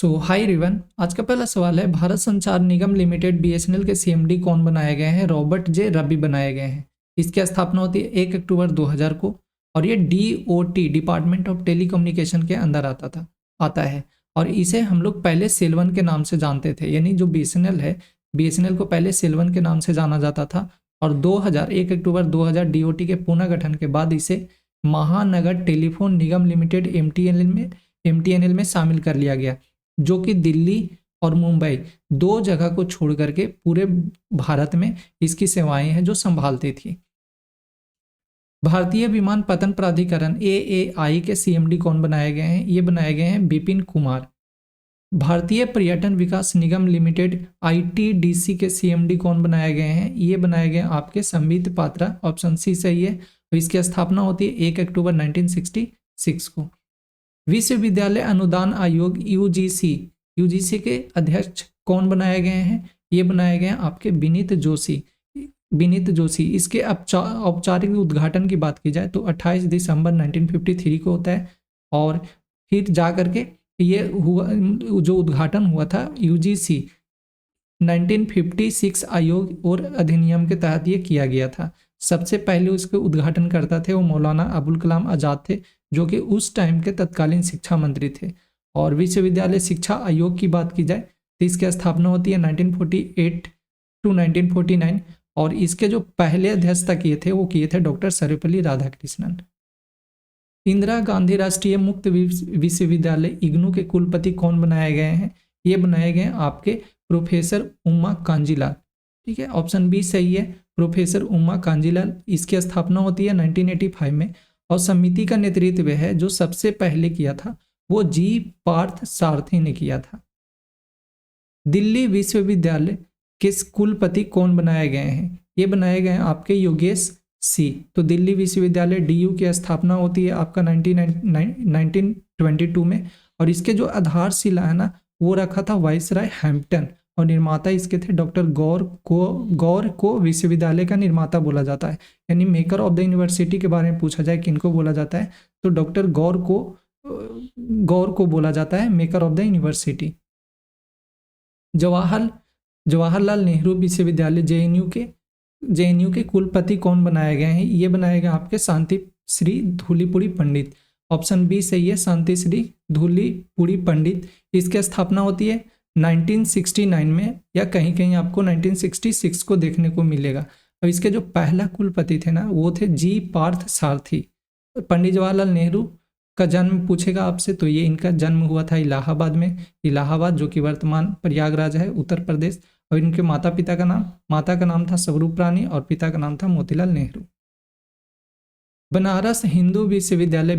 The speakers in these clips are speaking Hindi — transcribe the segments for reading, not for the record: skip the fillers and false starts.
सो हाय एवरीवन, आज का पहला सवाल है भारत संचार निगम लिमिटेड बीएसएनएल के सीएमडी कौन बनाए गए हैं? रॉबर्ट जे रबी बनाए गए हैं। इसकी स्थापना होती है 1 अक्टूबर 2000 को और ये डीओटी डिपार्टमेंट ऑफ टेलीकम्युनिकेशन के अंदर आता है और इसे हम लोग पहले सेल 1 के नाम से जानते थे, यानी जो बीएसएनएल है, बीएसएनएल को पहले सेल 1 के नाम से जाना जाता था और 1 अक्टूबर 2000 डीओटी के पुनर्गठन के बाद इसे महानगर टेलीफोन निगम लिमिटेड एमटीएनएल में शामिल कर लिया गया, जो कि दिल्ली और मुंबई दो जगह को छोड़ करके पूरे भारत में इसकी सेवाएं हैं जो संभालती थी। भारतीय विमानपत्तन प्राधिकरण एएआई के सीएमडी कौन बनाए गए हैं? ये बनाए गए हैं बिपिन कुमार। भारतीय पर्यटन विकास निगम लिमिटेड आईटीडीसी के सीएमडी कौन बनाए गए हैं? ये बनाए गए आपके संबित पात्रा। ऑप्शन सी सही है। तो इसकी स्थापना होती है 1 अक्टूबर 1966 को। विश्वविद्यालय अनुदान आयोग यूजीसी के अध्यक्ष कौन बनाए गए हैं? ये बनाए गए हैं आपके विनीत जोशी। इसके औपचारिक उद्घाटन की बात की जाए तो 28 दिसंबर 1953 को होता है और फिर जा करके ये हुआ, जो उद्घाटन हुआ था यूजीसी 1956 आयोग और अधिनियम के तहत ये किया गया था। सबसे पहले उसके उद्घाटन करता थे वो मौलाना अबुल कलाम आज़ाद थे, जो कि उस टाइम के तत्कालीन शिक्षा मंत्री थे। और विश्वविद्यालय शिक्षा आयोग की बात की जाए तो इसकी स्थापना होती है 1948 टू 1949 और इसके जो पहले अध्यक्षता किए थे वो किए थे डॉक्टर सर्वपल्ली राधाकृष्णन। इंदिरा गांधी राष्ट्रीय मुक्त विश्वविद्यालय इग्नू के कुलपति कौन बनाए गए हैं? ये बनाए गए आपके प्रोफेसर उमा कांजीलाल। ठीक है, ऑप्शन बी सही है, प्रोफेसर उमा कांजीलाल। इसकी स्थापना होती है 1985 में और समिति का नेतृत्व है जो सबसे पहले किया था वो जी पार्थ सारथी ने किया था। दिल्ली विश्वविद्यालय के कुलपति कौन बनाए गए हैं? ये बनाए गए हैं आपके योगेश सी। तो दिल्ली विश्वविद्यालय डीयू की स्थापना होती है आपका 1922 में और इसके जो आधारशिला है ना वो रखा था वाइसराय हैम्पटन और निर्माता इसके थे डॉक्टर गौर को विश्वविद्यालय का निर्माता बोला जाता है। यानी मेकर ऑफ द यूनिवर्सिटी के बारे में पूछा जाए किनको बोला जाता है तो डॉक्टर गौर को बोला जाता है maker of the university. Jawaharlal Nehru विश्वविद्यालय जेएनयू के कुलपति कौन बनाए गए हैं? ये बनाए गए आपके शांति श्री धूलीपुड़ी पंडित। ऑप्शन बी सही है, शांति श्री धूलीपुड़ी पंडित। इसकी स्थापना होती है 1969 में या कहीं कहीं आपको 1966 को देखने को मिलेगा। और इसके जो पहला कुलपति थे ना वो थे जी पार्थ सारथी। पंडित जवाहरलाल नेहरू का जन्म पूछेगा आपसे तो ये इनका जन्म हुआ था इलाहाबाद में, जो कि वर्तमान प्रयागराज है उत्तर प्रदेश। और इनके माता का नाम था स्वरूप रानी और पिता का नाम था मोतीलाल नेहरू। बनारस हिंदू विश्वविद्यालय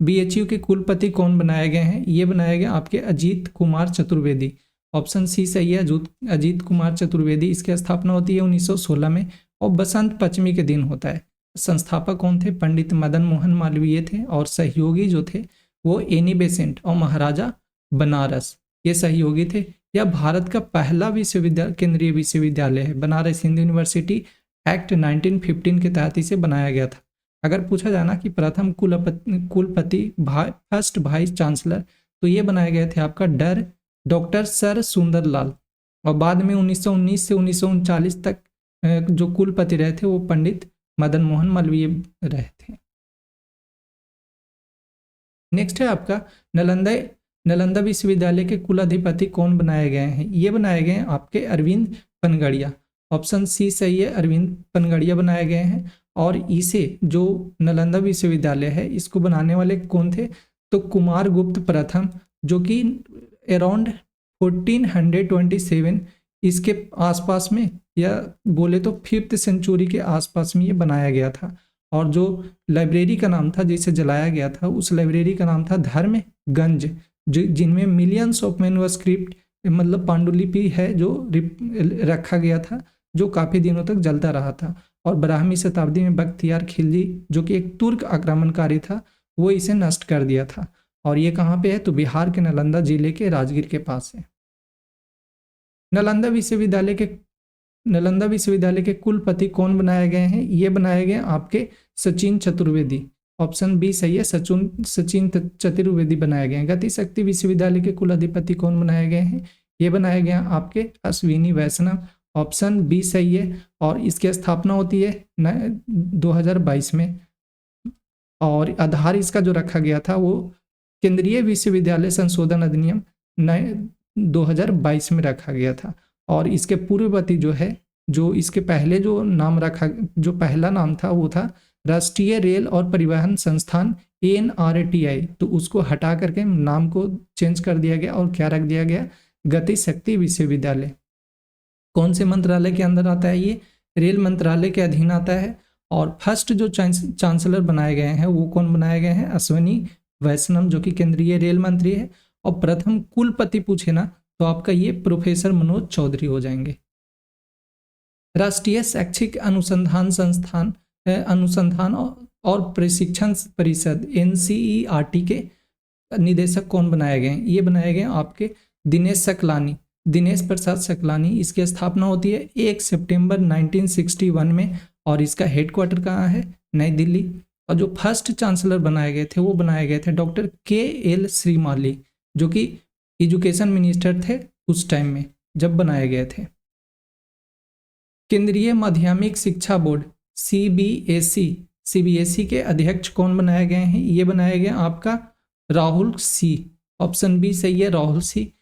बीएचयू के कुलपति कौन बनाए गए हैं? ये बनाए गए आपके अजीत कुमार चतुर्वेदी। ऑप्शन सी सही है, अजीत कुमार चतुर्वेदी। इसकी स्थापना होती है 1916 में और बसंत पंचमी के दिन होता है। संस्थापक कौन थे? पंडित मदन मोहन मालवीय थे और सहयोगी जो थे वो एनी बेसेंट और महाराजा बनारस ये सहयोगी थे। यह भारत का पहला केंद्रीय विश्वविद्यालय है। बनारस हिंदू यूनिवर्सिटी एक्ट 1915 के तहत इसे बनाया गया था। अगर पूछा जाना कि प्रथम कुलपति फर्स्ट वाइस चांसलर तो ये बनाए गए थे आपका डॉक्टर सर सुंदरलाल और बाद में 1919 से 1939 तक जो कुलपति रहे थे वो पंडित मदन मोहन मालवीय रहे थे। नेक्स्ट है आपका नालंदा विश्वविद्यालय के कुलाधिपति कौन बनाए गए हैं? ये बनाए गए हैं आपके अरविंद पनगड़िया। ऑप्शन सी सही है, अरविंद पनगड़िया बनाए गए हैं। और इसे जो नालंदा विश्वविद्यालय है इसको बनाने वाले कौन थे? तो कुमारगुप्त प्रथम, जो कि अराउंड 1427 इसके आसपास में या बोले तो 5th सेंचुरी के आसपास में ये बनाया गया था। और जो लाइब्रेरी का नाम था जिसे जलाया गया था उस लाइब्रेरी का नाम था धर्मगंज, जिनमें मिलियंस ऑफ मैन्युस्क्रिप्ट मतलब पांडुलिपि है जो रखा गया था जो काफ़ी दिनों तक जलता रहा था। और 12वीं शताब्दी में बख्तियार खिलजी जो कि एक तुर्क आक्रमणकारी था वो इसे नष्ट कर दिया था। और ये कहाँ पे है? तो बिहार के नालंदा जिले के राजगीर के पास है। नालंदा विश्वविद्यालय के कुलपति कौन बनाए गए हैं? ये बनाए गए आपके सचिन चतुर्वेदी। ऑप्शन बी सही है, सचिन चतुर्वेदी बनाए गए हैं। गति शक्ति विश्वविद्यालय के कुलाधिपति कौन बनाए गए हैं? ये बनाए गए हैं आपके अश्विनी वैष्णव। ऑप्शन बी सही है। और इसकी स्थापना होती है 2022 में। और आधार इसका जो रखा गया था वो केंद्रीय विश्वविद्यालय संशोधन अधिनियम 2022 में रखा गया था। और इसके पूर्ववर्ती जो है, जो इसके पहले जो नाम रखा, जो पहला नाम था वो था राष्ट्रीय रेल और परिवहन संस्थान NRTI। तो उसको हटा करके नाम को चेंज कर दिया गया और क्या रख दिया गया? गति शक्ति विश्वविद्यालय। कौन से मंत्रालय के अंदर आता है ये? रेल मंत्रालय के अधीन आता है। और फर्स्ट जो चांसलर बनाए गए हैं वो कौन बनाए गए हैं? अश्विनी वैष्णव, जो कि केंद्रीय रेल मंत्री है। और प्रथम कुलपति पूछे ना तो आपका ये प्रोफेसर मनोज चौधरी हो जाएंगे। राष्ट्रीय शैक्षिक अनुसंधान और प्रशिक्षण परिषद NCERT के निदेशक कौन बनाए गए हैं? ये बनाए गए आपके दिनेश प्रसाद सकलानी। इसकी स्थापना होती है 1 सितंबर 1961 में। और इसका हेडक्वार्टर कहाँ है? नई दिल्ली। और जो फर्स्ट चांसलर बनाए गए थे वो बनाए गए थे डॉक्टर KL श्रीमाली, जो कि एजुकेशन मिनिस्टर थे उस टाइम में जब बनाए गए थे। केंद्रीय माध्यमिक शिक्षा बोर्ड CBSE के अध्यक्ष कौन बनाए गए हैं? ये बनाए गए आपका राहुल सी। ऑप्शन बी सही है, राहुल सी।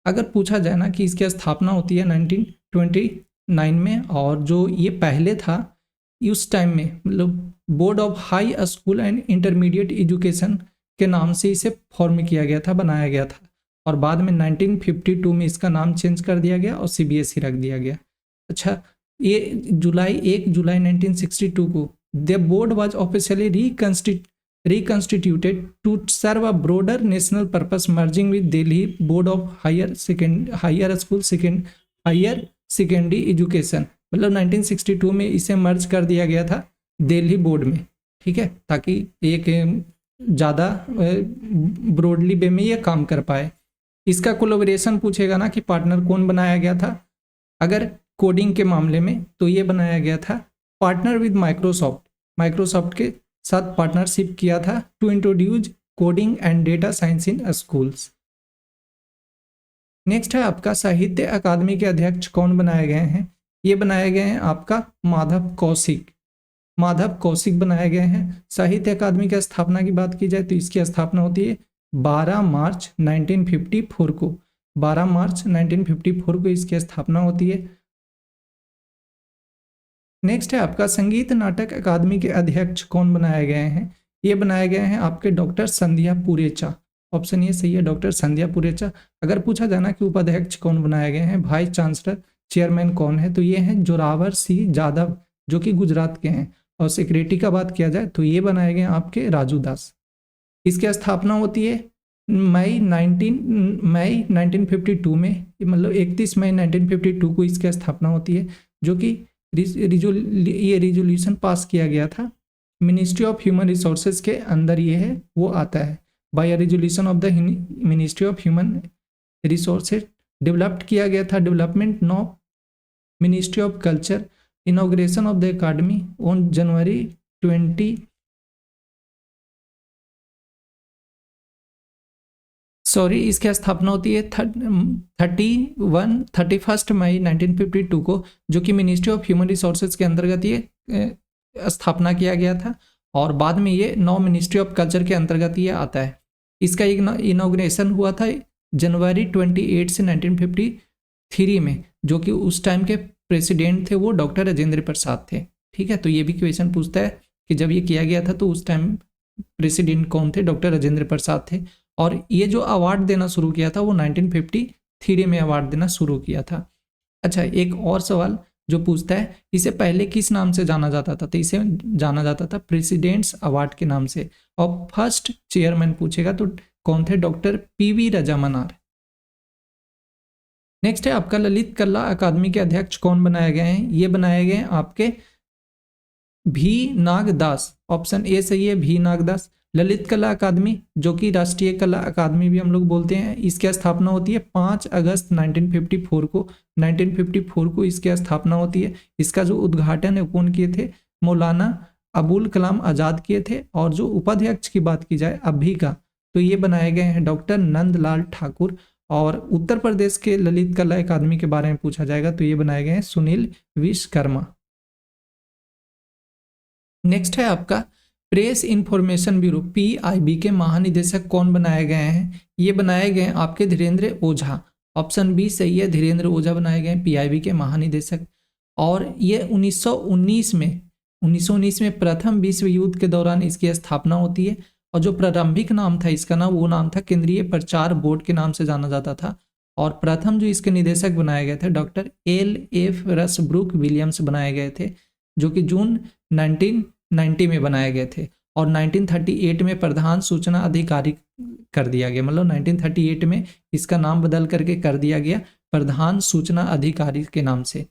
अगर पूछा जाए ना कि इसकी स्थापना होती है 1929 में। और जो ये पहले था उस टाइम में, मतलब board of high school and intermediate education के नाम से इसे फॉर्म किया गया था, बनाया गया था। और बाद में 1952 में इसका नाम चेंज कर दिया गया और CBSE रख दिया गया। अच्छा, ये 1 जुलाई 1962 को the board was officially reconstituted to serve a broader national purpose, merging with Delhi Board of Higher Secondary Education। मतलब 1962 में इसे मर्ज कर दिया गया था दिल्ली बोर्ड में, ठीक है, ताकि एक ज़्यादा ब्रॉडली वे में ये काम कर पाए। इसका कोलैबोरेशन पूछेगा ना कि पार्टनर कौन बनाया गया था, अगर कोडिंग के मामले में तो ये बनाया गया था पार्टनर विद माइक्रोसॉफ्ट के साथ पार्टनरशिप किया था to introduce coding and data science in schools. Next है आपका साहित्य अकादमी के अध्यक्ष कौन बनाए गए हैं? ये बनाए गए हैं आपका माधव कौशिक बनाए गए हैं। साहित्य अकादमी की स्थापना की बात की जाए तो इसकी स्थापना होती है 12 मार्च 1954 को। 12 मार्च 1954 को इसकी स्थापना होती है। नेक्स्ट है आपका संगीत नाटक अकादमी के अध्यक्ष कौन बनाए गए हैं? ये बनाए गए हैं आपके डॉक्टर संध्या पुरेचा। ऑप्शन ये सही है, डॉक्टर संध्या पुरेचा। अगर पूछा जाना कि उपाध्यक्ष कौन बनाए गए हैं, वाइस चांसलर चेयरमैन कौन है, तो ये हैं जोरावर सिंह जाधव, जो कि गुजरात के हैं। और सेक्रेटरी का बात किया जाए तो ये बनाए गए आपके राजू दास। इसकी स्थापना होती है मई 1952 में, मतलब 31 मई 1952 को इसकी स्थापना होती है, जो कि ये रिजोल्यूशन पास किया गया था। मिनिस्ट्री ऑफ ह्यूमन रिसोर्सेज के अंदर ये है वो आता है। By resolution of the ministry of human resources developed किया गया था। Development no ministry of culture, inauguration of the Akademi on January इसकी स्थापना होती है 31 मई 1952 को, जो कि मिनिस्ट्री ऑफ ह्यूमन रिसोर्सेज के अंतर्गत ये स्थापना किया गया था। और बाद में ये नौ मिनिस्ट्री ऑफ कल्चर के अंतर्गत ये आता है। इसका इनॉग्रेशन हुआ था जनवरी 28 से 1953 में, जो कि उस टाइम के प्रेसिडेंट थे वो डॉक्टर राजेंद्र प्रसाद थे। ठीक है, तो ये भी क्वेश्चन पूछता है कि जब ये किया गया था तो उस टाइम प्रेसिडेंट कौन थे? डॉक्टर राजेंद्र प्रसाद थे। और ये जो अवार्ड देना शुरू किया था वो 1953 में अवार्ड देना शुरू किया था। अच्छा, एक और सवाल जो पूछता है, इसे पहले किस नाम से जाना जाता था? तो इसे जाना जाता था प्रेसिडेंट्स अवार्ड के नाम से। और फर्स्ट चेयरमैन पूछेगा तो कौन थे? Doctor PV रजामनार। नेक्स्ट है आपका ललित कला अकादमी के अध्यक्ष कौन बनाए गए हैं? ये बनाए गए हैं आपके भी नागदास। ऑप्शन ए सही है, भी नागदास। ललित कला अकादमी, जो कि राष्ट्रीय कला अकादमी भी हम लोग बोलते हैं, इसकी स्थापना होती है 5 अगस्त 1954 को। 1954 को इसकी स्थापना होती है। इसका जो उद्घाटन है कौन किए थे? मौलाना अबुल कलाम आज़ाद किए थे। और जो उपाध्यक्ष की बात की जाए अभी का, तो ये बनाए गए हैं डॉक्टर नंदलाल ठाकुर। और उत्तर प्रदेश के ललित कला अकादमी के बारे में पूछा जाएगा तो ये बनाए गए हैं सुनील विश्वकर्मा। नेक्स्ट है आपका प्रेस इंफॉर्मेशन ब्यूरो पीआईबी के महानिदेशक कौन बनाए गए हैं? ये बनाए गए हैं आपके धीरेन्द्र ओझा। ऑप्शन बी सही है, धीरेन्द्र ओझा बनाए गए पीआईबी के महानिदेशक। और ये 1919 में प्रथम विश्व युद्ध के दौरान इसकी स्थापना होती है। और जो प्रारंभिक नाम था इसका नाम, वो नाम था केंद्रीय प्रचार बोर्ड के नाम से जाना जाता था। और प्रथम जो इसके निदेशक बनाए गए थे डॉक्टर LF रसब्रुक विलियम्स बनाए गए थे, जो कि जून 1990 में बनाए गए थे। और 1938 में प्रधान सूचना अधिकारी कर दिया गया, मतलब 1938 में इसका नाम बदल करके कर दिया गया प्रधान सूचना अधिकारी के नाम से।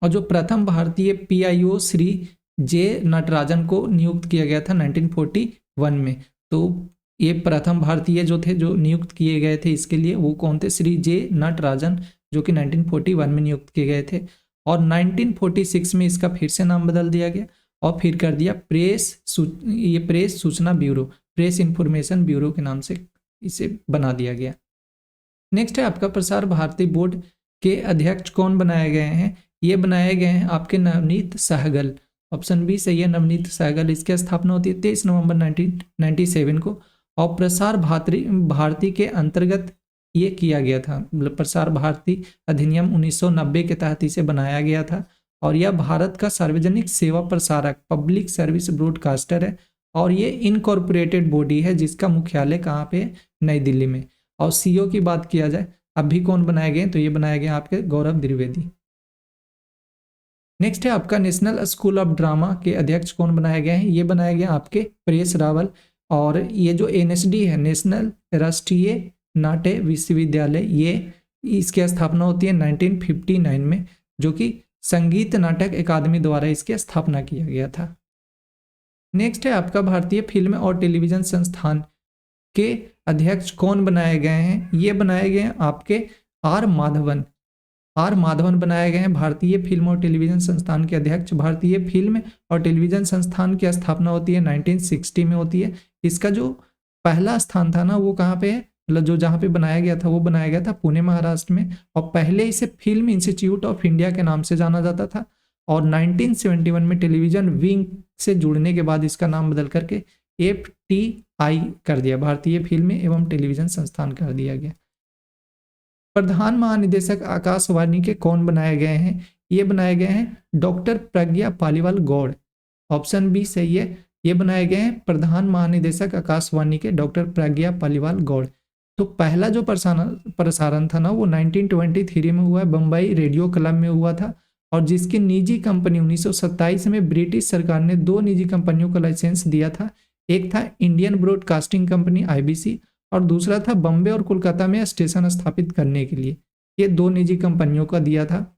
और जो प्रथम भारतीय PIO श्री J नटराजन को नियुक्त किया गया था 1941 में। तो ये प्रथम भारतीय जो थे जो नियुक्त किए गए थे इसके लिए, वो कौन थे? श्री J नटराजन, जो कि 1941 में नियुक्त किए गए थे। और 1946 में इसका फिर से नाम बदल दिया गया और फिर कर दिया प्रेस सूचना ब्यूरो, प्रेस इंफॉर्मेशन ब्यूरो के नाम से इसे बना दिया गया। नेक्स्ट है आपका प्रसार भारती बोर्ड के अध्यक्ष कौन बनाए गए हैं? ये बनाए गए हैं आपके नवनीत सहगल। ऑप्शन बी सही है, नवनीत सहगल। इसकी स्थापना होती है 23 नवंबर 1997 को। और प्रसार भारती के अंतर्गत ये किया गया था, मतलब प्रसार भारती अधिनियम 1990 के तहत इसे बनाया गया था। और यह भारत का सार्वजनिक सेवा प्रसारक पब्लिक सर्विस ब्रॉडकास्टर है। और ये इनकॉर्पोरेटेड बॉडी है जिसका मुख्यालय कहाँ पे? नई दिल्ली में। और CEO की बात किया जाए अभी कौन बनाए गए? तो ये बनाए गए आपके गौरव द्विवेदी। नेक्स्ट है आपका नेशनल स्कूल ऑफ ड्रामा के अध्यक्ष कौन बनाए गए हैं? ये बनाए गए आपके परेश रावल। और ये जो NSD है, नेशनल राष्ट्रीय नाट्य विश्वविद्यालय, ये इसकी स्थापना होती है 1959 में, जो कि संगीत नाटक अकादमी द्वारा इसकी स्थापना किया गया था। नेक्स्ट है आपका भारतीय फिल्म और टेलीविजन संस्थान के अध्यक्ष कौन बनाए गए हैं? ये बनाए गए हैं आपके R माधवन बनाए गए हैं भारतीय फिल्म और टेलीविजन संस्थान के अध्यक्ष। भारतीय फिल्म और टेलीविजन संस्थान की स्थापना होती है 1960 में होती है। इसका जो पहला स्थान था ना, वो कहाँ पे है? मतलब जो जहाँ पे बनाया गया था वो बनाया गया था पुणे महाराष्ट्र में। और पहले इसे फिल्म इंस्टीट्यूट ऑफ इंडिया के नाम से जाना जाता था। और 1971 में टेलीविजन विंग से जुड़ने के बाद इसका नाम बदल करके FTI कर दिया, भारतीय फिल्म एवं टेलीविजन संस्थान कर दिया गया। प्रधान महानिदेशक आकाशवाणी के कौन बनाए गए हैं? ये बनाए गए हैं doctor Pragya Paliwal Gaur. Option B सही है, ये बनाए गए हैं प्रधान महानिदेशक आकाशवाणी के डॉक्टर प्रज्ञा पालीवाल गौड़। तो पहला जो प्रसारण था ना, वो 1923 में हुआ है, बम्बई रेडियो क्लब में हुआ था। और जिसकी निजी कंपनी 1927 में ब्रिटिश सरकार ने 2 निजी कंपनियों का लाइसेंस दिया था। एक था इंडियन ब्रॉडकास्टिंग कंपनी IBC, और दूसरा था बम्बे और कोलकाता में स्टेशन स्थापित करने के लिए। ये 2 निजी कंपनियों का दिया था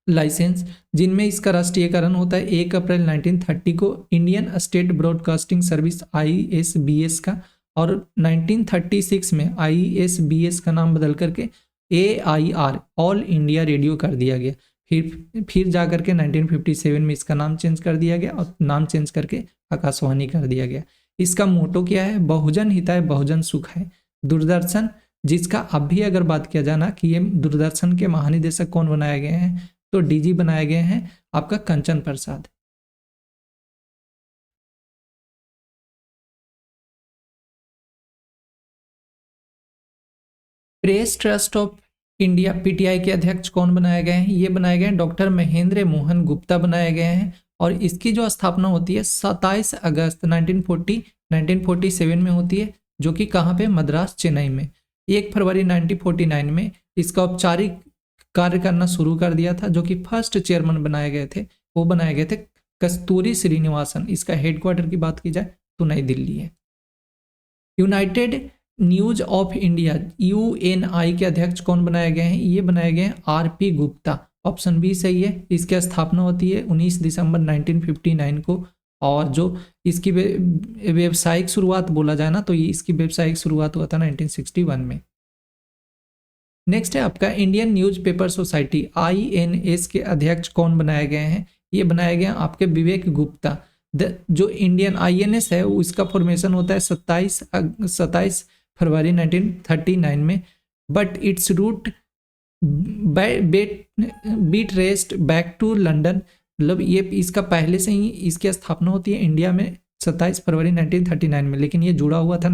लाइसेंस, जिनमें इसका राष्ट्रीयकरण होता है 1 अप्रैल 1930 को Indian state broadcasting service ISBS का। और 1936 में ISBS का नाम बदल करके AIR ऑल इंडिया रेडियो कर दिया गया। फिर जा करके 1957 में इसका नाम चेंज कर दिया गया और नाम चेंज करके आकाशवाणी कर दिया गया। इसका मोटो क्या है? बहुजन हिताय बहुजन सुख है। दूरदर्शन, जिसका अभी अगर बात किया जाए ना कि ये दूरदर्शन के महानिदेशक कौन बनाए गए हैं, तो DG बनाए गए हैं आपका Kanchan Prasad. Press trust of India PTI के अध्यक्ष कौन बनाए गए हैं? ये बनाए गए हैं डॉक्टर महेंद्र मोहन गुप्ता बनाए गए हैं। और इसकी जो स्थापना होती है 27 अगस्त 1947 में होती है, जो कि कहाँ पे? मद्रास चेन्नई में। 1 फरवरी 1949 में इसका औपचारिक कार्य करना शुरू कर दिया था। जो कि फर्स्ट चेयरमैन बनाए गए थे वो बनाए गए थे कस्तूरी श्रीनिवासन। इसका हेडक्वार्टर की बात की जाए तो नई दिल्ली है। United news of India UNI के अध्यक्ष कौन बनाए गए हैं? ये बनाए गए हैं RP गुप्ता। ऑप्शन बी सही है। इसकी स्थापना होती है 19 दिसंबर 1959 को। और जो इसकी व्यावसायिक शुरुआत बोला जाए ना, तो ये इसकी व्यावसायिक शुरुआत हुआ था 1961 में। नेक्स्ट है आपका इंडियन न्यूज़पेपर सोसाइटी INS के अध्यक्ष कौन बनाए गए हैं? ये बनाए गए हैं आपके विवेक गुप्ता। जो इंडियन INS है वो इसका फॉर्मेशन होता है 27 फरवरी 1939 में, but its root beat rest back to London. मतलब ये इसका पहले से ही इसकी स्थापना होती है इंडिया में 27 फरवरी 1939 में, लेकिन ये जुड़ा हुआ था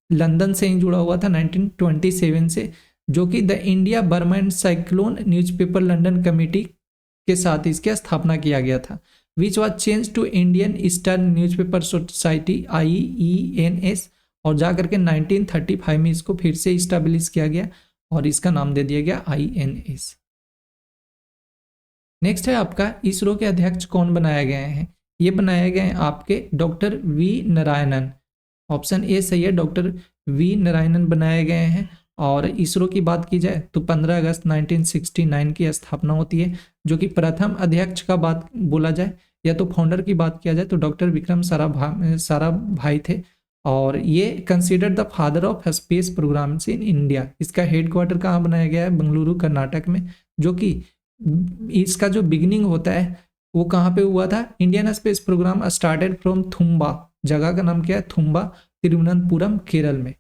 लंदन से ही जुड़ा हुआ था 1927 से, जो कि the India Burma and Ceylon newspaper London committee के साथ इसकी स्थापना किया गया था, which was change to Indian eastern newspaper society IENS, और जाकर के 1935 में इसको फिर से इस्टेब्लिश किया गया और इसका नाम दे दिया गया INS। नेक्स्ट है आपका इसरो के अध्यक्ष कौन बनाए गए हैं? ये बनाए गए हैं आपके doctor V Narayanan. Option A सही है, डॉक्टर V नारायणन बनाए गए हैं। और इसरो की बात की जाए तो 15 अगस्त 1969 की स्थापना होती है, जो कि प्रथम अध्यक्ष का बात बोला जाए या तो फाउंडर की बात किया जाए तो डॉक्टर विक्रम साराभाई थे, और ये considered the father of space programmes in India. इसका हेडक्वार्टर कहाँ बनाया गया है? बेंगलुरु कर्नाटक में, जो कि इसका जो बिगिनिंग होता है वो कहाँ पे हुआ था? Indian space programme started from Thumba, जगह का नाम क्या है? थुम्बा, तिरुवनंतपुरम, केरल में।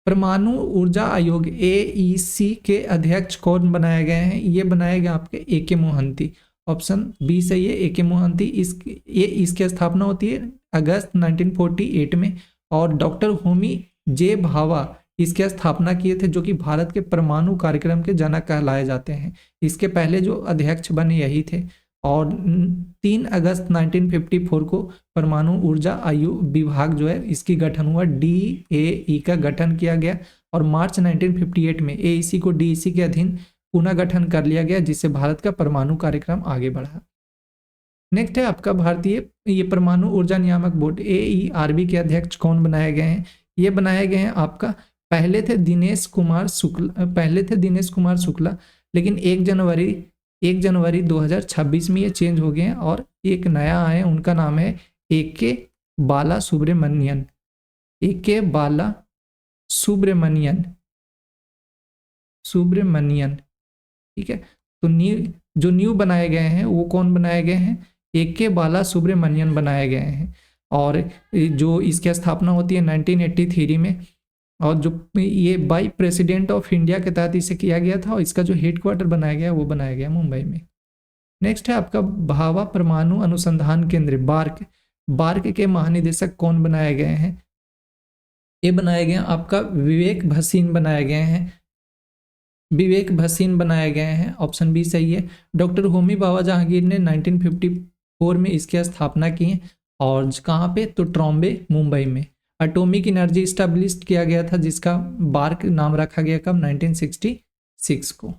परमाणु ऊर्जा आयोग AEC के अध्यक्ष कौन बनाए गए हैं? ये बनाए गए आपके AK मोहंती। ऑप्शन बी सही है, AK मोहंती। इसकी स्थापना होती है अगस्त 1948 में, और डॉक्टर होमी J भाभा इसकी स्थापना किए थे, जो कि भारत के परमाणु कार्यक्रम के जनक कहलाए जाते हैं। इसके पहले जो अध्यक्ष बने यही थे, और 3 अगस्त 1954 को परमाणु ऊर्जा आयोग विभाग जो है इसकी गठन हुआ, DAE का गठन किया गया, और मार्च 1958 में AEC को DEC के अधीन पुनः गठन कर लिया गया, जिससे भारत का परमाणु कार्यक्रम आगे बढ़ा। नेक्स्ट है आपका भारतीय ये परमाणु ऊर्जा नियामक बोर्ड AERB के अध्यक्ष कौन बनाए गए हैं? ये बनाए गए हैं आपका पहले थे दिनेश कुमार शुक्ला, लेकिन 1 जनवरी 2026 में ये चेंज हो गए हैं, और एक नया आए, उनका नाम है AK बाला सुब्रमण्यन। ठीक है, तो न्यू बनाए गए हैं वो कौन बनाए गए हैं? AK बाला सुब्रमण्यन बनाए गए हैं, और जो इसकी स्थापना होती है 1983 में, और जो ये बाई प्रेसिडेंट ऑफ इंडिया के तहत इसे किया गया था, और इसका जो हेडक्वार्टर बनाया गया वो बनाया गया मुंबई में। नेक्स्ट है आपका भाभा परमाणु अनुसंधान केंद्र बार्क के महानिदेशक कौन बनाए गए हैं? ये बनाए गए आपका विवेक भसीन बनाए गए हैं। ऑप्शन बी सही है। डॉक्टर होमी बाबा जहांगीर ने 1954 में इसकी स्थापना की है, और कहाँ पे? तो ट्रॉम्बे, मुंबई में। एटॉमिक एनर्जी स्टैब्लिश किया गया था, जिसका बार्क नाम रखा गया कब? 1966 को।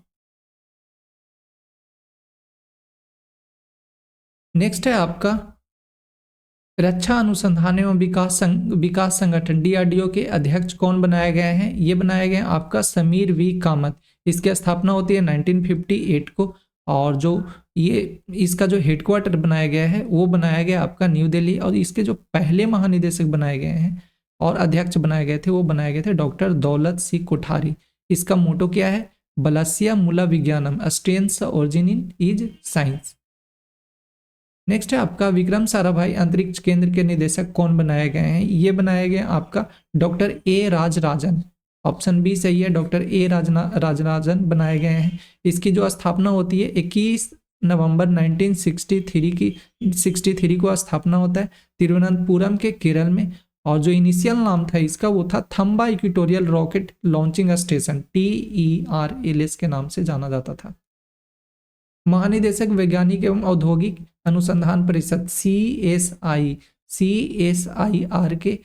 नेक्स्ट है आपका रक्षा अनुसंधान एवं विकास संगठन DRDO के अध्यक्ष कौन बनाए गए हैं? ये बनाए गए आपका समीर V कामत। इसकी स्थापना होती है 1958 को, और जो ये इसका जो हेडक्वार्टर बनाया गया है वो बनाया गया आपका न्यू दिल्ली, और इसके जो पहले महानिदेशक बनाए गए हैं और अध्यक्ष बनाए गए थे वो बनाए गए थे डॉक्टर दौलत सिंह कोठारी। इसका मोटो क्या है? बलस्या मूला विज्ञानम, strength origin in is science. Next है आपका विक्रम साराभाई अंतरिक्ष केंद्र के निदेशक कौन बनाए गए हैं? ये बनाए गए आपका doctor A Rajarajan. Option B सही है, डॉक्टर A राजराजन बनाए गए हैं। इसकी जो स्थापना होती है 21 नवंबर 1963 को स्थापना होता है तिरुवनंतपुरम के केरल में, और जो इनिशियल नाम था इसका वो था Thumba equatorial rocket launching station, TERLS के नाम से जाना जाता था। महानिदेशक वैज्ञानिक एवं औद्योगिक अनुसंधान परिषद CSIR के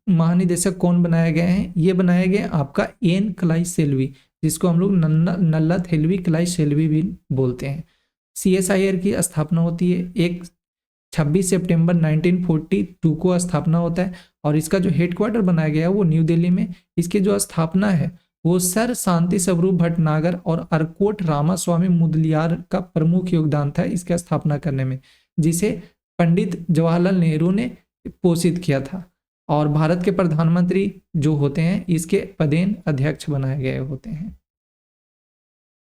महानिदेशक कौन बनाए गए हैं? ये बनाए गए आपका N क्लाई सेल्वी, जिसको हम लोग नल्ला थेल्वी क्लाई सेल्वी भी बोलते हैं। CSIR की स्थापना होती है 26 सितंबर 1942 को स्थापना होता है, और इसका जो हेडक्वार्टर बनाया गया है वो न्यू दिल्ली में। इसकी जो स्थापना है वो सर शांति स्वरूप भटनागर और अर्कोट रामास्वामी मुदलियार का प्रमुख योगदान था इसकी स्थापना करने में, जिसे पंडित जवाहरलाल नेहरू ने पोषित किया था, और भारत के प्रधानमंत्री जो होते हैं इसके पदेन अध्यक्ष बनाए गए होते हैं।